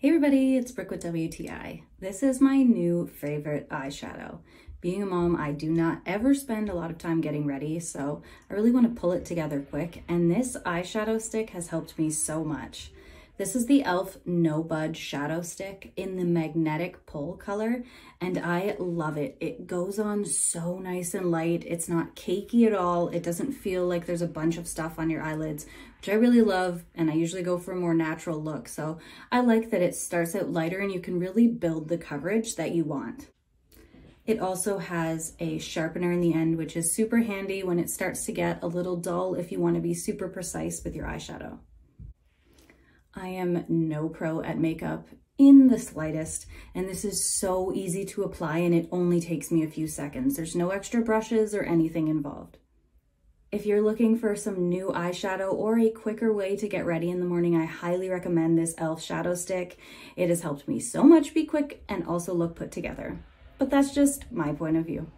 Hey everybody, it's Brooke with WTI. This is my new favorite eyeshadow. Being a mom, I do not ever spend a lot of time getting ready, so I really want to pull it together quick, and this eyeshadow stick has helped me so much. This is the e.l.f. No Budge Shadow Stick in the magnetic pull color, and I love it. It goes on so nice and light. It's not cakey at all. It doesn't feel like there's a bunch of stuff on your eyelids, which I really love, and I usually go for a more natural look. So I like that it starts out lighter and you can really build the coverage that you want. It also has a sharpener in the end, which is super handy when it starts to get a little dull if you want to be super precise with your eyeshadow. I am no pro at makeup in the slightest, and this is so easy to apply and it only takes me a few seconds. There's no extra brushes or anything involved. If you're looking for some new eyeshadow or a quicker way to get ready in the morning, I highly recommend this e.l.f. shadow stick. It has helped me so much be quick and also look put together. But that's just my point of view.